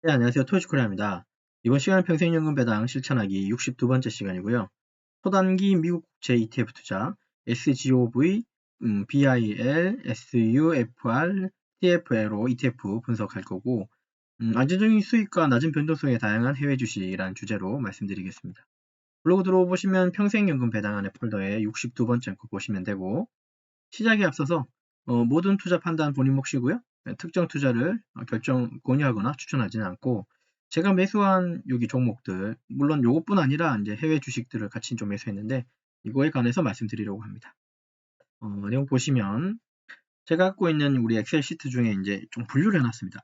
네, 안녕하세요. 토요코리아입니다. 이번 시간은 평생연금 배당 실천하기 62번째 시간이고요. 초단기 미국 국채 ETF 투자 SGOV, BIL, SUFR, TFLO ETF 분석할 거고 안정적인 수익과 낮은 변동성의 다양한 해외 주식이라는 주제로 말씀드리겠습니다. 블로그 들어오시면 평생연금 배당 안에 폴더에 62번째 거 보시면 되고 시작에 앞서서 모든 투자 판단 본인 몫이고요. 특정 투자를 권유하거나 추천하지는 않고 제가 매수한 여기 종목들 물론 요것뿐 아니라 이제 해외 주식들을 같이 좀 매수했는데 이거에 관해서 말씀드리려고 합니다. 내용 보시면 제가 갖고 있는 우리 엑셀 시트 중에 이제 좀 분류를 해놨습니다.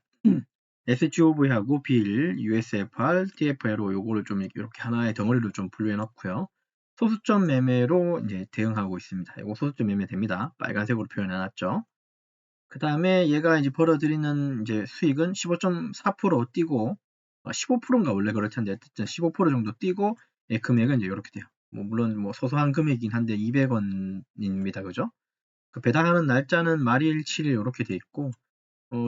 SGOV하고 BIL, USFR, TFLO 요거를 좀 이렇게 하나의 덩어리로 좀 분류해 놓고요. 소수점 매매로 이제 대응하고 있습니다. 이거 소수점 매매 됩니다. 빨간색으로 표현해 놨죠. 그 다음에 얘가 이제 벌어들이는 이제 수익은 15.4% 뛰고 15%인가 원래 그럴 텐데 어쨌든 15% 정도 뛰고 예, 금액은 이제 이렇게 돼요. 물론 소소한 금액이긴 한데 200원입니다. 그죠? 그 배당하는 날짜는 말일, 7일 이렇게 돼 있고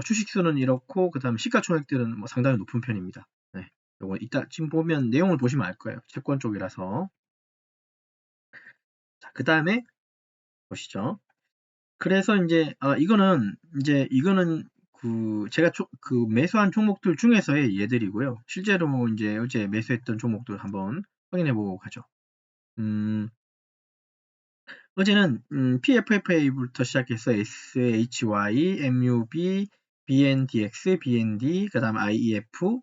주식수는 이렇고 그다음 시가총액들은 상당히 높은 편입니다. 네. 요거 이따 지금 보면 내용을 보시면 알 거예요. 채권 쪽이라서. 자, 그다음에 보시죠. 그래서 이거는 그 제가 그 매수한 종목들 중에서의 얘들이고요. 실제로 이제 어제 매수했던 종목들 한번 확인해 보고 가죠. 어제는 PFFA부터 시작해서 SHY, MUB, BNDX, BND, 그다음 IEF,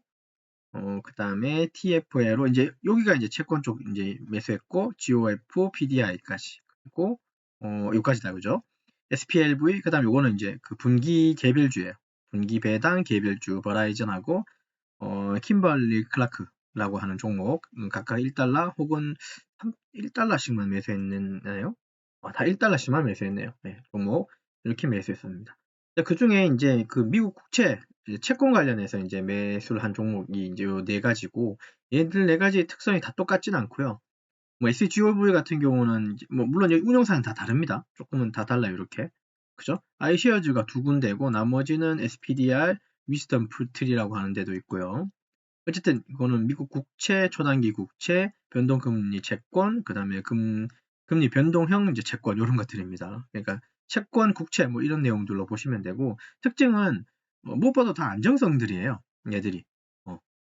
그다음에 TFL로 이제 여기가 이제 채권 쪽 이제 매수했고 GOF, PDI까지 그리고 요까지다 그죠? SPLV 그다음 요거는 이제 그 분기 개별주예요. 분기 배당 개별주 버라이즌하고 킴벌리 클라크라고 하는 종목 각각 1달러 혹은 1달러씩만 매수했나요? 다 1달러씩만 매수했네요. 네, 종목 이렇게 매수했습니다. 그 중에 이제 그 미국 국채 채권 관련해서 이제 매수를 한 종목이 이제 요 네 가지고 얘들 네 가지 특성이 다 똑같진 않고요. SGOV 같은 경우는 물론 여기 운영사는 다 다릅니다. 조금은 다 달라요 이렇게. 그죠? iShares가 두 군데고 나머지는 SPDR, 위스턴 풀트리라고 하는 데도 있고요. 어쨌든 이거는 미국 국채, 초단기 국채, 변동금리 채권, 그다음에 금리 변동형 이제 채권 이런 것들입니다. 그러니까 채권, 국채 이런 내용들로 보시면 되고 특징은 무엇보다 다 안정성들이에요. 얘들이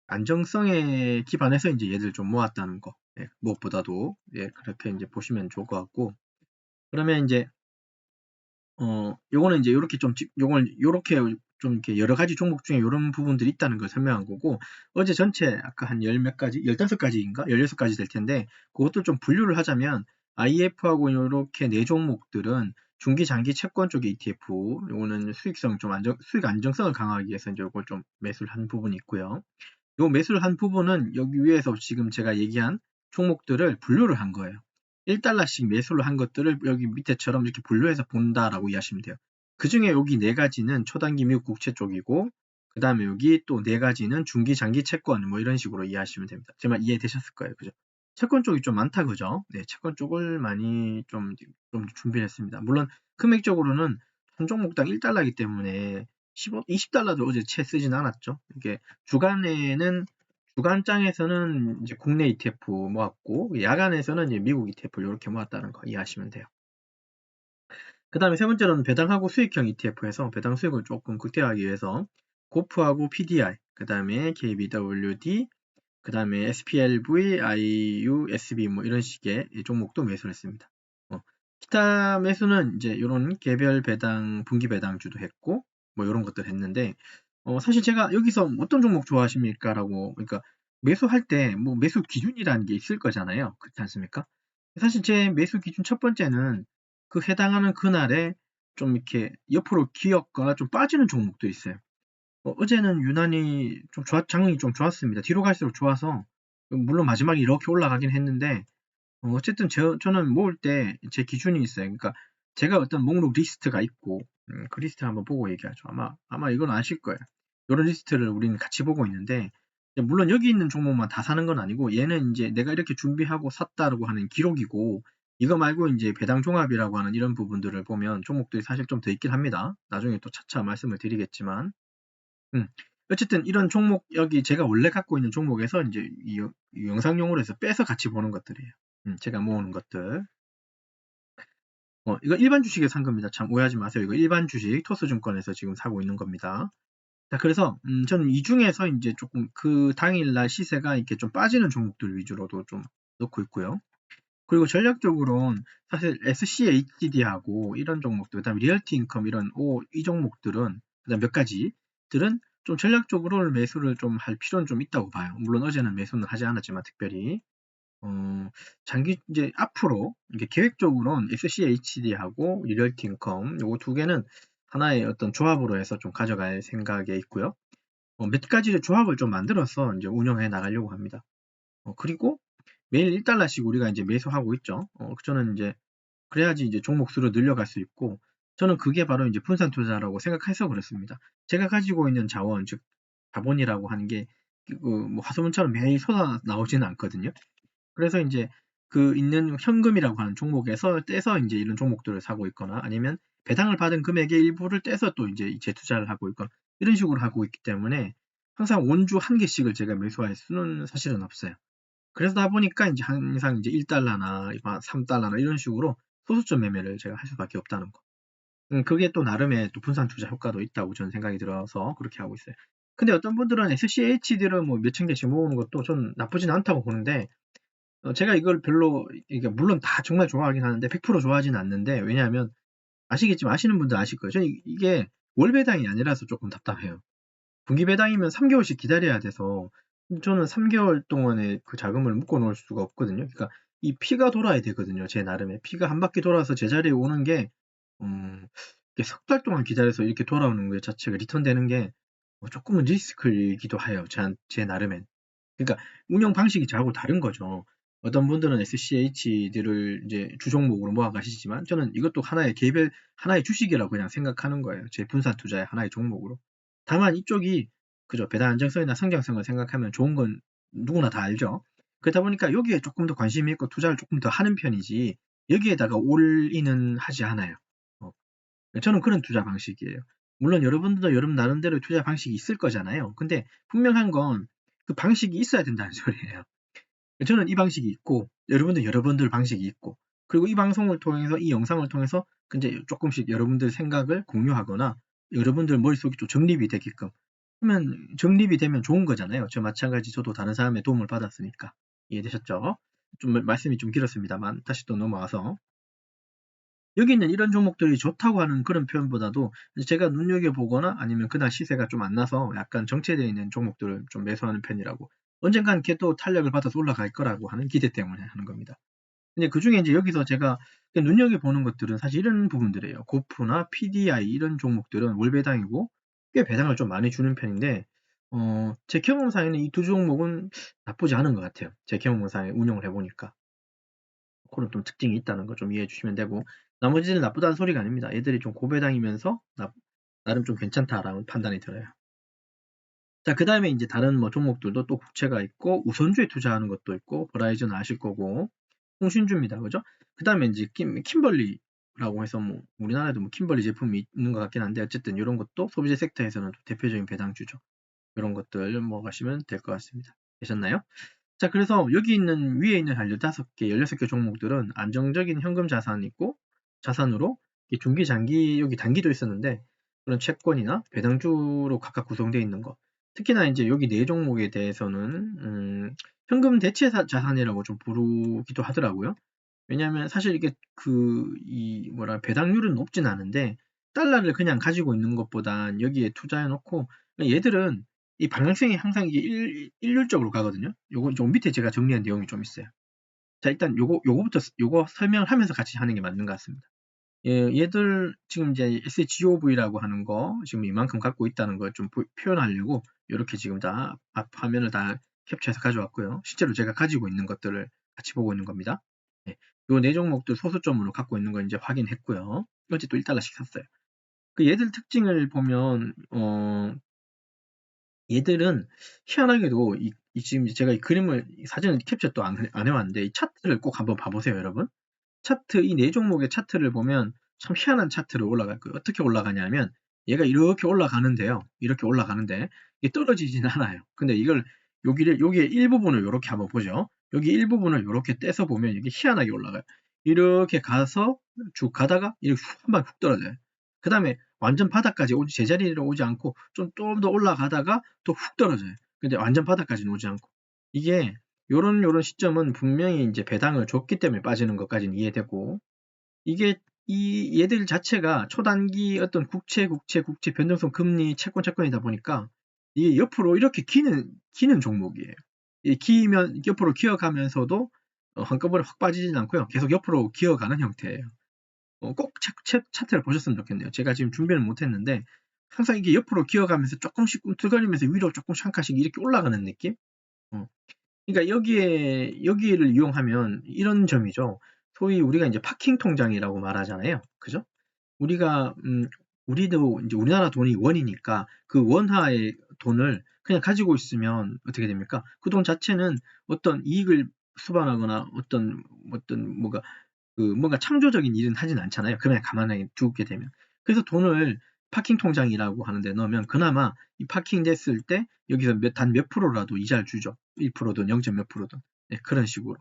안정성에 기반해서 이제 얘들 좀 모았다는 거. 예, 무엇보다도 그렇게 이제 보시면 좋을 것 같고 그러면 이제 요거는 이제 요렇게 요걸 요렇게 좀 이렇게 여러 가지 종목 중에 이런 부분들이 있다는 걸 설명한 거고 어제 전체 아까 한 열 몇 가지 15가지인가 16가지 될 텐데 그것도 좀 분류를 하자면 IF하고 이렇게 네 종목들은 중기 장기 채권 쪽의 ETF 요거는 수익 안정성을 강화하기 위해서 이제 요걸 좀 매수를 한 부분이 있고요. 요 매수를 한 부분은 여기 위에서 지금 제가 얘기한 종목들을 분류를 한 거예요. 1달러씩 매수를 한 것들을 여기 밑에처럼 이렇게 분류해서 본다라고 이해하시면 돼요. 그 중에 여기 네 가지는 초단기 미국 국채 쪽이고, 그 다음에 여기 또 네 가지는 중기, 장기 채권, 이런 식으로 이해하시면 됩니다. 정말 이해되셨을 거예요. 그죠? 채권 쪽이 좀 많다, 그죠? 네, 채권 쪽을 많이 좀 준비를 했습니다. 물론 금액적으로는 한 종목당 1달러이기 때문에 20달러도 어제 채 쓰진 않았죠. 이게 주간장에서는 이제 국내 ETF 모았고, 야간에서는 이제 미국 ETF 이렇게 모았다는 거 이해하시면 돼요. 그 다음에 세 번째로는 배당하고 수익형 ETF에서 배당 수익을 조금 극대화하기 위해서 고프하고 PDI, 그 다음에 KBWD, 그 다음에 SPLV, IUSB 이런 식의 종목도 매수를 했습니다. 기타 매수는 이제 이런 개별 배당, 분기 배당주도 했고 이런 것들 했는데 사실 제가 여기서 어떤 종목 좋아하십니까라고 그러니까 매수할 때 매수 기준이라는 게 있을 거잖아요. 그렇지 않습니까? 사실 제 매수 기준 첫 번째는 그 해당하는 그날에 좀 이렇게 옆으로 기업가가 좀 빠지는 종목도 있어요. 어제는 유난히 장이 좀 좋았습니다. 뒤로 갈수록 좋아서 물론 마지막에 이렇게 올라가긴 했는데 어쨌든 저는 모을 때 제 기준이 있어요. 그러니까 제가 어떤 목록 리스트가 있고 그 리스트 한번 보고 얘기하죠. 아마 이건 아실 거예요. 이런 리스트를 우리는 같이 보고 있는데 물론 여기 있는 종목만 다 사는 건 아니고 얘는 이제 내가 이렇게 준비하고 샀다라고 하는 기록이고 이거 말고 이제 배당 종합이라고 하는 이런 부분들을 보면 종목들이 사실 좀 더 있긴 합니다. 나중에 또 차차 말씀을 드리겠지만 어쨌든 이런 종목, 여기 제가 원래 갖고 있는 종목에서 이제 이 영상용으로 해서 빼서 같이 보는 것들이에요. 제가 모으는 것들. 이거 일반 주식에 산 겁니다. 참 오해하지 마세요. 이거 일반 주식 토스증권에서 지금 사고 있는 겁니다. 자, 그래서 저는 이 중에서 이제 조금 그 당일날 시세가 이렇게 좀 빠지는 종목들 위주로도 좀 넣고 있고요. 그리고 전략적으로는 사실 SCHD하고 이런 종목들, 그다음에 리얼티 인컴 이 종목들은, 그다음 몇 가지들은 좀 전략적으로 매수를 좀 할 필요는 좀 있다고 봐요. 물론 어제는 매수는 하지 않았지만 특별히 이제 앞으로 이게 계획적으로는 SCHD하고 리얼티 인컴 요거 두 개는 하나의 어떤 조합으로 해서 좀 가져갈 생각에 있고요. 몇 가지의 조합을 좀 만들어서 이제 운영해 나가려고 합니다. 그리고 매일 1달러씩 우리가 이제 매수하고 있죠. 저는 이제 그래야지 이제 종목 수를 늘려갈 수 있고, 저는 그게 바로 이제 분산 투자라고 생각해서 그렇습니다. 제가 가지고 있는 자원, 즉 자본이라고 하는 게 뭐 화소문처럼 매일 쏟아 나오지는 않거든요. 그래서 이제 그 있는 현금이라고 하는 종목에서 떼서 이제 이런 종목들을 사고 있거나, 아니면 배당을 받은 금액의 일부를 떼서 또 이제 재투자를 하고 있거나, 이런 식으로 하고 있기 때문에 항상 원주 한 개씩을 제가 매수할 수는 사실은 없어요. 그러다 보니까 이제 항상 이제 1달러나 3달러나 이런 식으로 소수점 매매를 제가 할 수밖에 없다는 거. 그게 또 나름의 또 분산 투자 효과도 있다고 저는 생각이 들어서 그렇게 하고 있어요. 근데 어떤 분들은 SCHD를 뭐 몇천 개씩 모으는 것도 전 나쁘진 않다고 보는데, 제가 이걸 별로, 이게 물론 다 정말 좋아하긴 하는데 100% 좋아하진 않는데, 왜냐하면 아시겠지만, 아시는 분들 아실 거예요. 저는 이게 월 배당이 아니라서 조금 답답해요. 분기 배당이면 3개월씩 기다려야 돼서 저는 3개월 동안에 그 자금을 묶어 놓을 수가 없거든요. 그러니까 이 피가 돌아야 되거든요. 제 나름에 피가 한 바퀴 돌아서 제자리에 오는 게 석 달 동안 기다려서 이렇게 돌아오는 것 자체가 리턴되는 게 조금은 리스크이기도 해요. 제 나름엔. 그러니까 운영 방식이 저하고 다른 거죠. 어떤 분들은 SCH들을 이제 주종목으로 모아 가시지만, 저는 이것도 하나의 개별, 하나의 주식이라고 그냥 생각하는 거예요. 제 분산 투자의 하나의 종목으로. 다만 이쪽이 그죠, 배당 안정성이나 성장성을 생각하면 좋은 건 누구나 다 알죠. 그러다 보니까 여기에 조금 더 관심이 있고 투자를 조금 더 하는 편이지, 여기에다가 올인은 하지 않아요. 저는 그런 투자 방식이에요. 물론 여러분들도 여러분 나름대로 투자 방식이 있을 거잖아요. 근데 분명한 건 그 방식이 있어야 된다는 소리예요. 저는 이 방식이 있고, 여러분들 여러분들 방식이 있고, 그리고 이 방송을 통해서, 이 영상을 통해서 이제 조금씩 여러분들 생각을 공유하거나 여러분들 머릿속이 좀 정립이 되게끔 하면, 정립이 되면 좋은 거잖아요. 저 마찬가지 저도 다른 사람의 도움을 받았으니까. 이해되셨죠? 좀 말씀이 좀 길었습니다만 다시 또 넘어와서, 여기 있는 이런 종목들이 좋다고 하는 그런 표현보다도 제가 눈여겨보거나 아니면 그날 시세가 좀 안 나서 약간 정체되어 있는 종목들을 좀 매수하는 편이라고, 언젠간 걔도 탄력을 받아서 올라갈 거라고 하는 기대 때문에 하는 겁니다. 근데 그 중에 이제 여기서 제가 눈여겨보는 것들은 사실 이런 부분들이에요. 고프나 PDI 이런 종목들은 월 배당이고 꽤 배당을 좀 많이 주는 편인데, 제 경험상에는 이 두 종목은 나쁘지 않은 것 같아요. 제 경험상에 운영을 해보니까. 그런 좀 특징이 있다는 거 좀 이해해 주시면 되고, 나머지는 나쁘다는 소리가 아닙니다. 얘들이 좀 고배당이면서 나름 좀 괜찮다라는 판단이 들어요. 자, 그 다음에 이제 다른 뭐 종목들도 또 국채가 있고, 우선주에 투자하는 것도 있고, 버라이즌 아실 거고, 홍신주입니다. 그죠? 그 다음에 이제 킴벌리라고 해서 뭐 우리나라에도 뭐 킴벌리 제품이 있는 것 같긴 한데, 어쨌든 이런 것도 소비재 섹터에서는 대표적인 배당주죠. 이런 것들 뭐 가시면 될 것 같습니다. 되셨나요? 자, 그래서 여기 있는, 위에 있는 한 15개, 16개 종목들은 안정적인 현금 자산이 있고, 자산으로 중기, 장기, 여기 단기도 있었는데, 그런 채권이나 배당주로 각각 구성되어 있는 거. 특히나 이제 여기 4종목에 대해서는, 현금 대체 자산이라고 좀 부르기도 하더라고요. 왜냐하면 사실 이게 배당률은 높진 않은데, 달러를 그냥 가지고 있는 것보단 여기에 투자해 놓고, 얘들은 이 방향성이 항상 이게 일률적으로 가거든요. 요거 좀 밑에 제가 정리한 내용이 좀 있어요. 자, 일단 요거 설명을 하면서 같이 하는 게 맞는 것 같습니다. 얘들 지금 이제 SGOV라고 하는 거 지금 이만큼 갖고 있다는 걸 좀 표현하려고 이렇게 지금 다 앞 화면을 다 캡처해서 가져왔고요. 실제로 제가 가지고 있는 것들을 같이 보고 있는 겁니다. 요 4종목들 소수점으로 갖고 있는 거 이제 확인했고요. 어제 또 1달러씩 샀어요. 그 얘들 특징을 보면, 얘들은 희한하게도 지금 제가 이 그림을, 사진을 캡처 또 안 해왔는데, 이 차트를 꼭 한번 봐보세요, 여러분. 차트, 이 4종목의 차트를 보면 참 희한한 차트로 올라갈 거예요. 어떻게 올라가냐면, 얘가 이렇게 올라가는데요. 이렇게 올라가는데 이게 떨어지진 않아요. 근데 이걸 여기에 일부분을 요렇게 한번 보죠. 여기 일부분을 요렇게 떼서 보면 이게 희한하게 올라가요. 이렇게 가서 쭉 가다가 이렇게 한 방 훅 떨어져요. 그 다음에 완전 바닥까지 제자리로 오지 않고 좀 더 올라가다가 또 훅 떨어져요. 근데 완전 바닥까지는 오지 않고. 이게 요런 시점은 분명히 이제 배당을 줬기 때문에 빠지는 것까지는 이해되고, 이게 얘들 자체가 초단기 어떤 국채 변동성 금리 채권이다 보니까 이게 옆으로 이렇게 기는 종목이에요. 기면 옆으로 기어가면서도 한꺼번에 확 빠지진 않고요. 계속 옆으로 기어가는 형태예요. 꼭 차트를 보셨으면 좋겠네요. 제가 지금 준비를 못했는데 항상 이게 옆으로 기어가면서 조금씩 꿈틀거리면서 위로 조금씩 한 칸씩 이렇게 올라가는 느낌? 어. 그러니까 여기를 이용하면 이런 점이죠. 소위 우리가 이제 파킹 통장이라고 말하잖아요. 그죠? 우리도 이제 우리나라 돈이 원이니까 그 원화의 돈을 그냥 가지고 있으면 어떻게 됩니까? 그 돈 자체는 어떤 이익을 수반하거나 어떤 뭔가 창조적인 일은 하진 않잖아요. 그냥 가만히 두게 되면. 그래서 돈을 파킹 통장이라고 하는데 넣으면 그나마 이 파킹 됐을 때 여기서 단 몇 프로라도 이자를 주죠. 1%든 0. 몇 프로든. 네, 그런 식으로.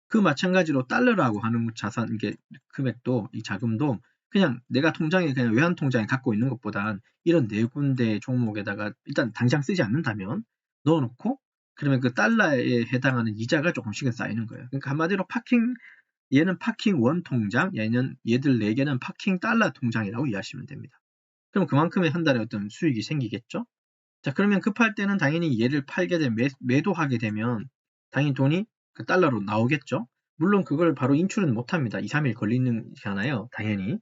그 마찬가지로 달러라고 하는 자산, 이게 금액도, 이 자금도 그냥 내가 통장에 그냥 외환 통장에 갖고 있는 것보단 이런 네 군데 종목에다가 일단 당장 쓰지 않는다면 넣어놓고 그러면 그 달러에 해당하는 이자가 조금씩은 쌓이는 거예요. 그러니까 한마디로 얘는 파킹 원 통장, 얘들 4개는 파킹 달러 통장이라고 이해하시면 됩니다. 그럼 그만큼의 한 달에 어떤 수익이 생기겠죠? 자, 그러면 급할 때는 당연히 얘를 팔게 되면 매도하게 되면 당연히 돈이 그 달러로 나오겠죠? 물론 그걸 바로 인출은 못 합니다. 2, 3일 걸리는잖아요. 당연히.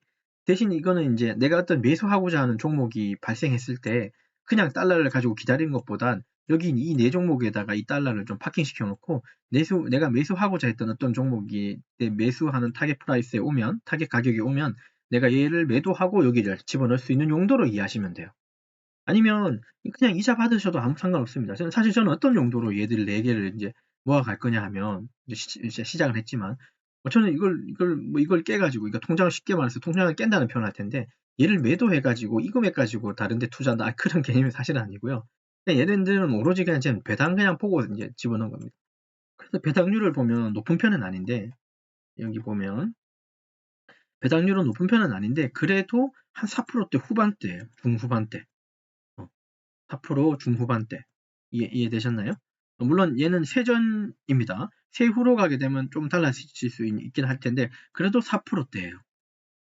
대신 이거는 이제 내가 어떤 매수하고자 하는 종목이 발생했을 때 그냥 달러를 가지고 기다리는 것보단 여기 이 네 종목에다가 이 달러를 좀 파킹시켜 놓고 내가 매수하고자 했던 어떤 종목이 내 매수하는 타겟 프라이스에 오면, 타겟 가격에 오면 내가 얘를 매도하고 여기를 집어넣을 수 있는 용도로 이해하시면 돼요. 아니면 그냥 이자 받으셔도 아무 상관없습니다. 사실 저는 어떤 용도로 얘들 4개를 이제 모아갈 거냐 하면, 이제 시작을 했지만, 저는 이걸 깨가지고, 이거 통장을 쉽게 말해서 통장을 깬다는 표현을 할 텐데, 얘를 매도해가지고, 이 금액 가지고 다른 데 투자한다. 그런 개념이 사실은 아니고요. 그냥 얘네들은 오로지 그냥 배당 그냥 보고 이제 집어넣은 겁니다. 그래서 배당률을 보면 높은 편은 아닌데, 여기 보면, 배당률은 높은 편은 아닌데, 그래도 한 4%대 후반대예요. 중후반대. 4% 중후반대. 이해되셨나요? 물론 얘는 세전입니다. 세후로 가게 되면 좀 달라질 수 있긴 할 텐데 그래도 4%대예요.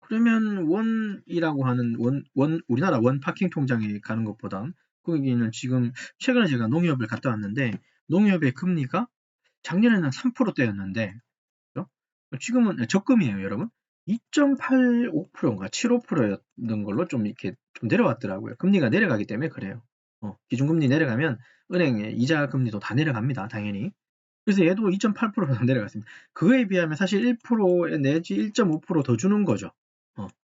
그러면 원이라고 하는 우리나라 원 파킹 통장에 가는 것보다 거기는 지금 최근에 제가 농협을 갔다 왔는데 농협의 금리가 작년에는 3%대였는데 지금은 적금이에요, 여러분. 2.85%인가 75%였던 걸로 좀 이렇게 좀 내려왔더라고요. 금리가 내려가기 때문에 그래요. 기준금리 내려가면 은행의 이자 금리도 다 내려갑니다, 당연히. 그래서 얘도 2.8%더 내려갔습니다. 그거에 비하면 사실 1% 내지 1.5%더 주는 거죠.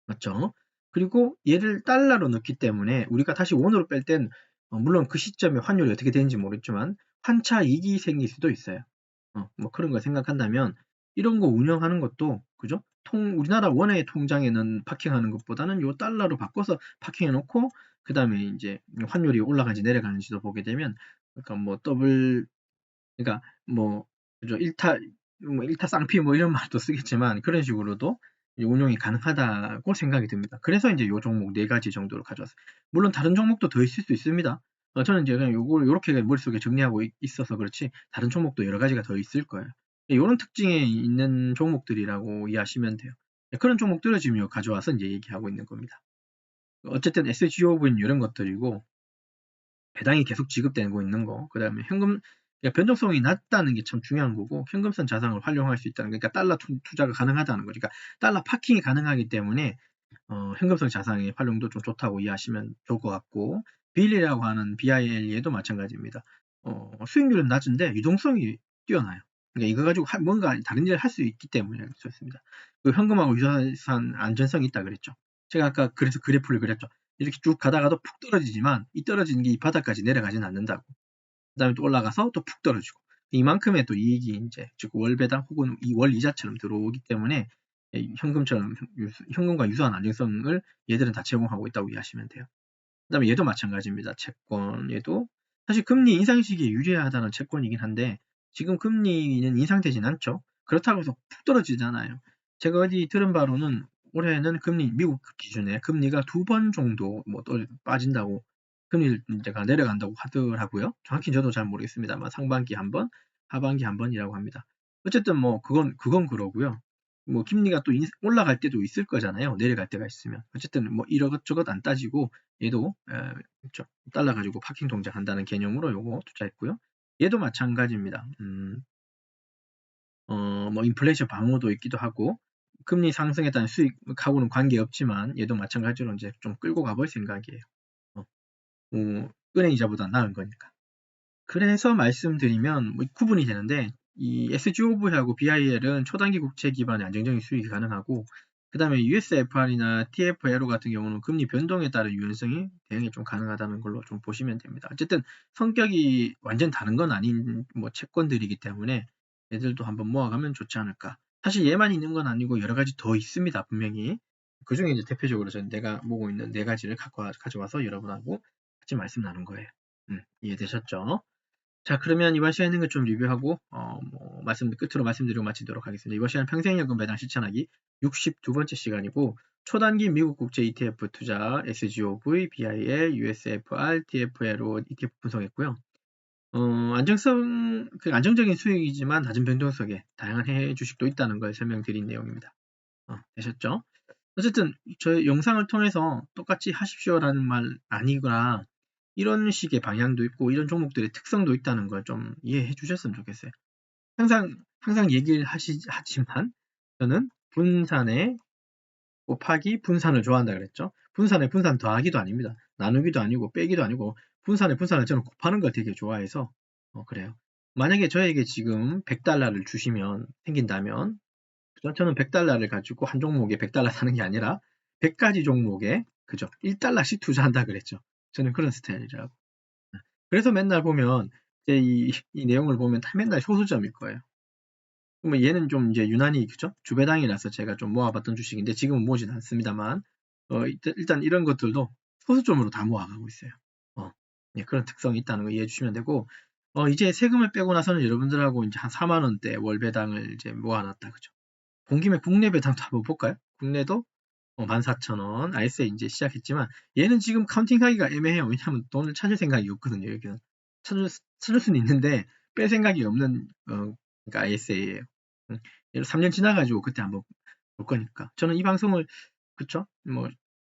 맞죠? 그리고 얘를 달러로 넣기 때문에 우리가 다시 원으로 뺄 땐 물론 그 시점에 환율이 어떻게 되는지 모르겠지만 환차 이익이 생길 수도 있어요. 뭐 그런 걸 생각한다면 이런 거 운영하는 것도 그죠? 우리나라 원의 통장에는 파킹하는 것보다는 요 달러로 바꿔서 파킹해 놓고 그다음에 이제 환율이 올라가는지 내려가는지도 보게 되면 그러니까 뭐 그러니까 뭐 그죠? 일타 쌍피 뭐 이런 말도 쓰겠지만 그런 식으로도 운용이 가능하다고 생각이 듭니다. 그래서 이제 요 종목 4가지 정도로 가져왔어요. 물론 다른 종목도 더 있을 수 있습니다. 저는 이제 그냥 요렇게 머릿속에 정리하고 있어서 그렇지 다른 종목도 여러 가지가 더 있을 거예요. 요런 특징이 있는 종목들이라고 이해하시면 돼요. 그런 종목들을 지금 가져와서 이제 얘기하고 있는 겁니다. 어쨌든 SGOV는 이런 것들이고 배당이 계속 지급되고 있는 거, 그 다음에 현금 변동성이 낮다는 게 참 중요한 거고 현금성 자산을 활용할 수 있다는 거, 그러니까 달러 투자가 가능하다는 거죠. 그러니까 달러 파킹이 가능하기 때문에 현금성 자산의 활용도 좀 좋다고 이해하시면 좋을 것 같고 빌리라고 하는 BILE도 마찬가지입니다. 수익률은 낮은데 유동성이 뛰어나요. 그러니까 이거 가지고 뭔가 다른 일을 할 수 있기 때문에 좋습니다. 그 현금하고 유사한 안전성이 있다 그랬죠. 제가 아까 그래서 그래프를 그렸죠. 이렇게 쭉 가다가도 푹 떨어지지만 이 떨어지는 게 이 바닥까지 내려가진 않는다고. 그 다음에 또 올라가서 또 푹 떨어지고 이만큼의 또 이익이 이제 즉 월배당 혹은 이 월 이자처럼 들어오기 때문에 현금과 유사한 안정성을 얘들은 다 제공하고 있다고 이해하시면 돼요. 그다음에 얘도 마찬가지입니다. 채권 얘도 사실 금리 인상 시기에 유리하다는 채권이긴 한데 지금 금리는 인상되진 않죠. 그렇다고 해서 푹 떨어지잖아요. 제가 어디 들은 바로는 올해는 금리 미국 기준에 금리가 2번 정도 뭐 또 빠진다고 금리를 제가 내려간다고 하더라고요. 정확히 저도 잘 모르겠습니다만 상반기 한 번, 하반기 한 번이라고 합니다. 어쨌든 뭐 그건 그러고요. 뭐 금리가 또 올라갈 때도 있을 거잖아요. 내려갈 때가 있으면. 어쨌든 뭐 이것저것 안 따지고 얘도 그렇죠. 달러 가지고 파킹 동작 한다는 개념으로 요거 투자했고요. 얘도 마찬가지입니다. 뭐 인플레이션 방어도 있기도 하고 금리 상승에 따른 수익하고는 관계없지만 얘도 마찬가지로 이제 좀 끌고 가볼 생각이에요. 은행 이자보다 나은 거니까. 그래서 말씀드리면 뭐 구분이 되는데 이 SGOV하고 BIL은 초단기 국채 기반의 안정적인 수익이 가능하고 그 다음에 USFR이나 TFLO 같은 경우는 금리 변동에 따른 유연성이 대응이 좀 가능하다는 걸로 좀 보시면 됩니다. 어쨌든 성격이 완전 다른 건 아닌 뭐 채권들이기 때문에 얘들도 한번 모아가면 좋지 않을까. 사실 얘만 있는 건 아니고 여러 가지 더 있습니다. 분명히. 그 중에 이제 대표적으로 저는 내가 모으고 있는 4가지를 가져와서 여러분하고 같이 말씀 나눈 거예요. 이해되셨죠? 자, 그러면 이번 시간에 좀 리뷰하고 뭐 끝으로 말씀드리고 마치도록 하겠습니다. 이번 시간은 평생연금 배당 실천하기 62번째 시간이고 초단기 미국 국채 ETF 투자 SGOV, BIL, USFR, TFLO ETF 분석했고요. 안정적인 수익이지만 낮은 변동성에 다양한 해외 주식도 있다는 걸 설명드린 내용입니다. 되셨죠? 어쨌든 저희 영상을 통해서 똑같이 하십시오라는 말 아니거나 이런 식의 방향도 있고 이런 종목들의 특성도 있다는 걸 좀 이해해 주셨으면 좋겠어요. 항상 얘기를 하지만 저는 분산에 곱하기 분산을 좋아한다 그랬죠. 분산에 분산 더하기도 아닙니다. 나누기도 아니고 빼기도 아니고 분산에 분산을 저는 곱하는 걸 되게 좋아해서 그래요. 만약에 저에게 지금 100달러를 주시면 생긴다면 저는 100달러를 가지고 한 종목에 100달러 사는 게 아니라 100가지 종목에 그죠? 1달러씩 투자한다 그랬죠. 저는 그런 스타일이라고. 그래서 맨날 보면 이제 이 내용을 보면 다 맨날 소수점일 거예요. 그러면 얘는 좀 이제 유난히 그죠? 주배당이라서 제가 좀 모아봤던 주식인데 지금은 모으진 않습니다만 일단 이런 것들도 소수점으로 다 모아가고 있어요. 예, 그런 특성이 있다는 거 이해해 주시면 되고 이제 세금을 빼고 나서는 여러분들하고 이제 한 4만 원대 월 배당을 이제 모아놨다 그죠? 본 김에 국내 배당도 한번 볼까요? 국내도 14,000원 ISA 이제 시작했지만 얘는 지금 카운팅하기가 애매해요. 왜냐하면 돈을 찾을 생각이 없거든요. 여기는 찾을 수는 있는데 뺄 생각이 없는 그러니까 ISA예요. 얘를 3년 지나가지고 그때 한번 볼 거니까. 저는 이 방송을 그쵸? 뭐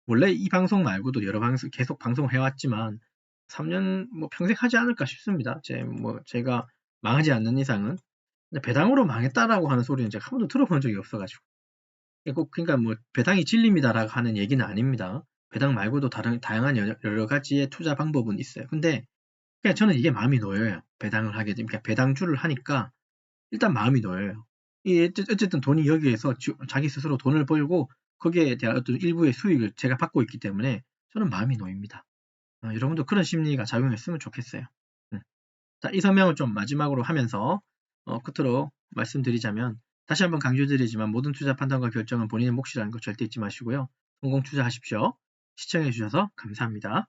원래 이 방송 말고도 여러 방송 계속 방송을 해왔지만 3년 뭐 평생 하지 않을까 싶습니다. 제가 망하지 않는 이상은. 근데 배당으로 망했다라고 하는 소리는 제가 한 번도 들어본 적이 없어가지고. 그러니까 뭐 배당이 진리입니다라고 하는 얘기는 아닙니다. 배당 말고도 다양한 여러 가지의 투자 방법은 있어요. 근데 그냥 저는 이게 마음이 놓여요. 배당을 하게 되면 그러니까 배당주를 하니까 일단 마음이 놓여요. 어쨌든 돈이 여기에서 자기 스스로 돈을 벌고 거기에 대한 어떤 일부의 수익을 제가 받고 있기 때문에 저는 마음이 놓입니다. 여러분도 그런 심리가 작용했으면 좋겠어요. 자, 이 설명을 좀 마지막으로 하면서 끝으로 말씀드리자면 다시 한번 강조드리지만 모든 투자 판단과 결정은 본인의 몫이라는 거 절대 잊지 마시고요. 성공 투자하십시오. 시청해주셔서 감사합니다.